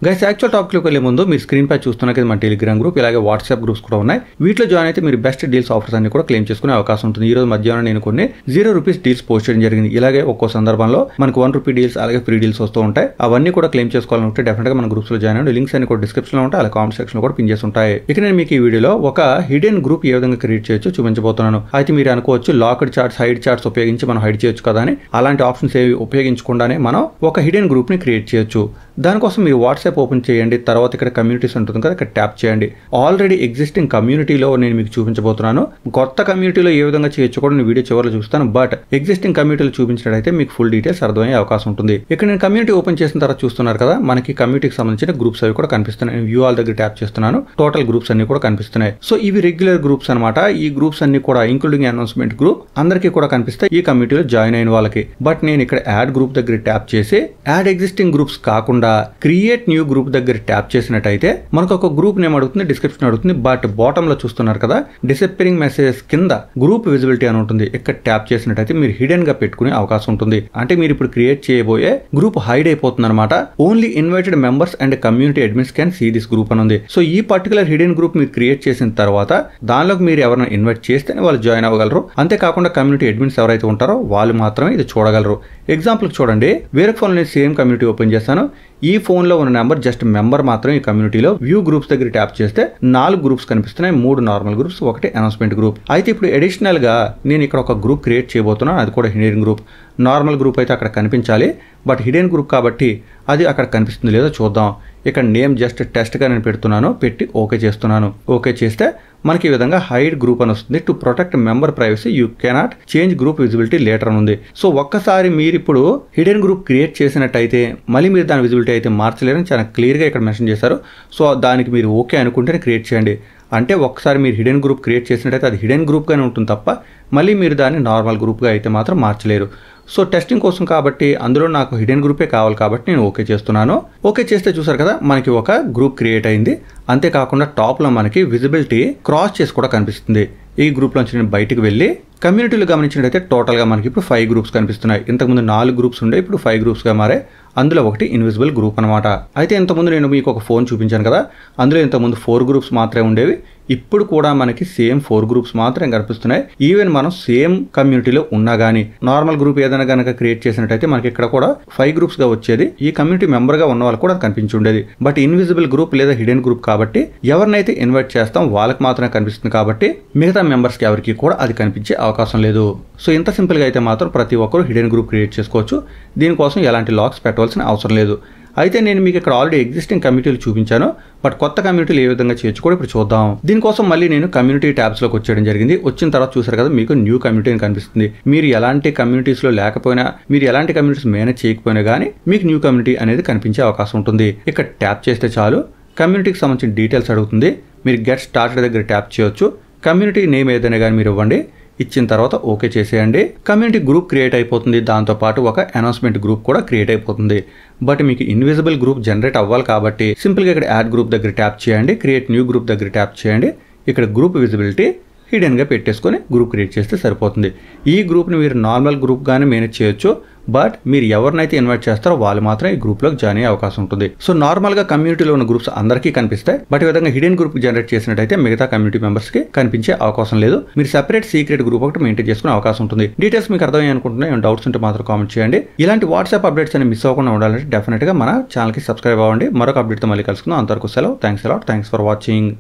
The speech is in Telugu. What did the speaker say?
గైస్ యాక్చువల్ టాపిక్లోకి వెళ్ళే ముందు మీరు స్క్రీన్ పై చూస్తున్నది మన టెలిగ్రామ్ గ్రూప్ ఇలాగే వాట్సాప్ గ్రూప్స్ కూడా ఉన్నాయి. వీటిలో జాయిన్ అయితే మీరు బెస్ట్ డీల్స్ ఆఫర్స్ అన్ని కూడా క్లెయిమ్ చేసుకునే అవకాశం ఉంటుంది. ఈ రోజు మధ్యాహ్నం నేను కొన్ని ₹0 డీల్స్ పోస్ట్ చేయడం జరిగింది. ఇలాగే ఒక్కో సందర్భంలో మనకు ₹1 డీల్స్ అలాగే ఫ్రీ డీల్స్ వస్తూ ఉంటాయి. అవన్నీ కూడా క్లెయిమ్ చేసుకోవాలంటే డెఫినెట్ గా మన గ్రూప్స్ లో జాయిన్ అవ్వండి. లింక్స్ అన్ని కూడా డిస్క్రిప్షన్ లో ఉంటాయి, అలా కామెంట్ సెక్షన్ లో కూడా పిన్ చేసి ఉంటాయి. ఇక నేను మీకు ఈ వీడియోలో ఒక హిడెన్ గ్రూప్ ఏ విధంగా క్రియేట్ చేయొచ్చు చూపించబోతున్నాను. అయితే మీరు అనుకోవచ్చు లాక్డ్ చార్ట్స్ హైడ్ చార్ట్స్ ఉపయోగించి మనం హైడ్ చేయొచ్చు కదా అని. అలాంటి ఆప్షన్స్ ఏవి ఉపయోగించకుండానే మనం ఒక హిడెన్ గ్రూప్ ని క్రియేట్ చేయొచ్చు. దానికోసం మీరు వాట్సాప్ ఓపెన్ చేయండి. తర్వాత ఇక్కడ కమ్యూనిటీస్ ఉంటుంది కదా, ఇక్కడ ట్యాప్ చేయండి. ఆల్రెడీ ఎగ్జిస్టింగ్ కమ్యూనిటీలో నేను మీకు చూపించబోతున్నాను. కొత్త కమ్యూనిటీలో ఏ విధంగా చేయొచ్చు కూడా నేను వీడియో చివరిలో చూస్తాను. బట్ ఎగ్జిస్టింగ్ కమ్యూనిటీలో చూపించినట్టయితే మీకు ఫుల్ డీటెయిల్స్ అర్థమయ్యే అవకాశం ఉంటుంది. ఇక్కడ నేను కమ్యూనిటీ ఓపెన్ చేసిన తర్వాత చూస్తున్నారు కదా, మనకి కమ్యూనిటీకి సంబంధించిన గ్రూప్స్ అవి కూడా కనిపిస్తున్నాయి. వ్యూ ఆల్ దగ్గర ట్యాప్ చేస్తున్నాను. టోటల్ గ్రూప్స్ అన్ని కూడా కనిపిస్తున్నాయి. సో ఇవి రెగ్యులర్ గ్రూప్స్ అనమాట. ఈ గ్రూప్స్ అన్ని కూడా ఇంక్లూడింగ్ అనౌన్స్మెంట్ గ్రూప్ అందరికీ కూడా కనిపిస్తాయి ఈ కమ్యూనిటీలో జాయిన్ అయిన వాళ్ళకి. బట్ నేను ఇక్కడ యాడ్ గ్రూప్ దగ్గర ట్యాప్ చేసి యాడ్ ఎగ్జిస్టింగ్ గ్రూప్స్ కాకుండా క్రియేట్ న్యూ గ్రూప్ దగ్గర ట్యాప్ చేసినట్టయితే మనకు ఒక గ్రూప్ నేమ్ అడుగుతుంది, డిస్క్రిప్షన్ అడుగుతుంది. బట్ బాటమ్ లో చూస్తున్నారు కదా, డిసప్పేరింగ్ మెసేజెస్ కింద గ్రూప్ విజిబిలిటీ అని ఉంటుంది. ఇక్కడ ట్యాప్ చేసినట్టయితే మీరు హిడెన్ గా పెట్టుకునే అవకాశం ఉంటుంది. అంటే మీరు ఇప్పుడు క్రియేట్ చేయబోయే గ్రూప్ హైడ్ అయిపోతుంది అనమాట. Only invited members and community admins can see this group అని ఉంది. సో ఈ పర్టికులర్ హిడెన్ గ్రూప్ మీరు క్రియేట్ చేసిన తర్వాత దానిలోకి మీరు ఎవరైనా ఇన్వైట్ చేస్తేనే వాళ్ళు జాయిన్ అవ్వగలరు. అంతేకాకుండా కమ్యూనిటీ అడ్మిన్స్ ఎవరైతే ఉంటారో వాళ్ళు మాత్రమే ఇది చూడగలరు. ఎగ్జాంపుల్ చూడండి, వేరే ఫోన్ నేను సేమ్ కమ్యూనిటీ ఓపెన్ చేస్తాను. ఈ ఫోన్ లో ఉన్న నెంబర్ జస్ట్ మెంబర్ మాత్రం ఈ కమ్యూనిటీలో వ్యూ గ్రూప్స్ దగ్గర ట్యాప్ చేస్తే 4 గ్రూప్స్ కనిపిస్తున్నాయి. 3 నార్మల్ గ్రూప్స్, 1 అనౌన్స్మెంట్ గ్రూప్. అయితే ఇప్పుడు అడిషనల్ గా నేను ఇక్కడ ఒక గ్రూప్ క్రియేట్ చేయబోతున్నాను. అది కూడా హిడెన్ గ్రూప్. నార్మల్ గ్రూప్ అయితే అక్కడ కనిపించాలి, బట్ హిడెన్ గ్రూప్ కాబట్టి అది అక్కడ కనిపిస్తుంది లేదో చూద్దాం. ఇక్కడ నేమ్ జస్ట్ టెస్ట్ గా నేను పెడుతున్నాను, పెట్టి ఓకే చేస్తున్నాను. ఓకే చేస్తే మనకి ఈ విధంగా హైడ్ గ్రూప్ అని వస్తుంది. To protect member privacy you cannot change group visibility later అని ఉంది. సో ఒక్కసారి మీరు ఇప్పుడు హిడెన్ గ్రూప్ క్రియేట్ చేసినట్టయితే మళ్ళీ మీరు దాని విజిబిలిటీ అయితే మార్చలేరని చాలా క్లియర్ గా ఇక్కడ మెన్షన్ చేశారు. సో దానికి మీరు ఓకే అనుకుంటేనే క్రియేట్ చేయండి. అంటే ఒకసారి మీరు హిడెన్ గ్రూప్ క్రియేట్ చేసినట్టయితే అది హిడెన్ గ్రూప్ గానే ఉంటుంది తప్ప మళ్ళీ మీరు దాన్ని నార్మల్ గ్రూప్ గా అయితే మాత్రం మార్చలేరు. సో టెస్టింగ్ కోసం కాబట్టి అందులో నాకు హిడెన్ గ్రూపే కావాలి కాబట్టి నేను ఓకే చేస్తున్నాను. ఓకే చేస్తే చూసారు కదా, మనకి ఒక గ్రూప్ క్రియేట్ అయింది. అంతేకాకుండా టాప్ లో మనకి విజిబిలిటీ క్రాస్ చేసి కూడా కనిపిస్తుంది. ఈ గ్రూప్ నుంచి నేను బయటకు వెళ్ళి కమ్యూనిటీలు గమనించినట్టయితే టోటల్ గా మనకి ఇప్పుడు 5 గ్రూప్స్ కనిపిస్తున్నాయి. ఇంతకుముందు 4 గ్రూప్స్ ఉండే, ఇప్పుడు 5 గ్రూప్స్ గా మారే. అందులో ఒకటి ఇన్విజిబుల్ గ్రూప్ అనమాట. అయితే ఇంతకుముందు నేను మీకు ఒక ఫోన్ చూపించాను కదా, అందులో ఇంతకుముందు 4 గ్రూప్స్ మాత్రమే ఉండేవి. ఇప్పుడు కూడా మనకి సేమ్ 4 గ్రూప్స్ మాత్రమే కనిపిస్తున్నాయి. ఈవెన్ మనం సేమ్ కమ్యూనిటీలో ఉన్నా గానీ నార్మల్ గ్రూప్ ఏదైనా కనుక క్రియేట్ చేసినట్టయితే మనకి ఇక్కడ కూడా 5 గ్రూప్స్ గా వచ్చేది. ఈ కమ్యూనిటీ మెంబర్ గా ఉన్న వాళ్ళకి కూడా కనిపించి ఉండేది. బట్ ఇన్విజిబుల్ గ్రూప్ లేదా హిడెన్ గ్రూప్ కాబట్టి ఎవరినైతే ఇన్వైట్ చేస్తాం వాళ్ళకి మాత్రమే కనిపిస్తుంది కాబట్టి మిగతా మెంబర్స్ కి ఎవరికి కూడా అది కనిపించే అవకాశం లేదు. సో ఇంత సింపుల్ గా అయితే మాత్రం ప్రతి ఒక్కరు హిడెన్ గ్రూప్ క్రియేట్ చేసుకోవచ్చు. దీనికోసం ఎలాంటి లాక్స్ పెట్టవలసిన అవసరం లేదు. అయితే నేను మీకు ఇక్కడ ఆల్రెడీ ఎగ్జిస్టింగ్ కమ్యూనిటీలు చూపించాను, బట్ కొత్త కమ్యూనిటీలు ఏ విధంగా చేయొచ్చు కూడా ఇప్పుడు చూద్దాం. దీనికోసం మళ్ళీ నేను కమ్యూనిటీ ట్యాబ్స్ లోకి వచ్చేయడం జరిగింది. వచ్చిన తర్వాత చూసారు కదా, మీకు న్యూ కమ్యూనిటీ అని కనిపిస్తుంది. మీరు ఎలాంటి కమ్యూనిటీస్ లో లేకపోయినా, మీరు ఎలాంటి కమ్యూనిటీస్ మేనేజ్ చేయకపోయినా కానీ మీకు న్యూ కమ్యూనిటీ అనేది కనిపించే అవకాశం ఉంటుంది. ఇక్కడ ట్యాప్ చేస్తే చాలు, కమ్యూనిటీకి సంబంధించిన డీటెయిల్స్ అడుగుతుంది. మీరు గెట్ స్టార్టెడ్ దగ్గర ట్యాప్ చేయొచ్చు. కమ్యూనిటీ నేమ్ ఏదైనా కానీ మీరు ఇవ్వండి. ఇచ్చిన తర్వాత ఓకే చేసేయండి. కమ్యూనిటీ గ్రూప్ క్రియేట్ అయిపోతుంది. దాంతోపాటు ఒక అనౌన్స్మెంట్ గ్రూప్ కూడా క్రియేట్ అయిపోతుంది. బట్ మీకు ఇన్విజిబుల్ గ్రూప్ జనరేట్ అవ్వాలి కాబట్టి సింపుల్ గా ఇక్కడ యాడ్ గ్రూప్ దగ్గర ట్యాప్ చేయండి. క్రియేట్ న్యూ గ్రూప్ దగ్గర ట్యాప్ చేయండి. ఇక్కడ గ్రూప్ విజిబిలిటీ హిడెన్ గా పెట్టేసుకొని గ్రూప్ క్రియేట్ చేస్తే సరిపోతుంది. ఈ గ్రూప్ ని మీరు నార్మల్ గ్రూప్ గానే మేనేజ్ చేయొచ్చు. బట్ మీరు ఎవరినైతే ఇన్వైట్ చేస్తారో వాళ్ళు మాత్రం ఈ గ్రూప్ లోకి జాయిన్ అయ్యే అవకాశం ఉంటుంది. సో నార్మల్ గా కమ్యూనిటీలో ఉన్న గ్రూప్స్ అందరికీ కనిపిస్తాయి. బట్ ఈ విధంగా హిడెన్ గ్రూప్ జనరేట్ చేసినట్టయితే మిగతా కమ్యూనిటీ మెంబర్స్ కి కనిపించే అవకాశం లేదు. మీరు సెపరేట్ సీక్రెట్ గ్రూప్ ఒకటి మెయింటైన్ చేసుకునే అవకాశం ఉంటుంది. డీటెయిల్స్ మీకు అర్థమయ్యాయి అనుకుంటున్నా. ఏమైనా డౌట్స్ ఉంటే మాత్రం కామెంట్ చేయండి. ఇలాంటి వాట్సాప్ అప్డేట్స్ అని మిస్ అవ్వకుండా ఉండాలంటే డెఫినెట్ గా మన ఛానల్ కి సబ్స్క్రైబ్ అవ్వండి. మరొక అప్డేట్ తో మళ్ళీ కలుసుకుందాం. అంతవరకు సెలవు. Thanks for watching.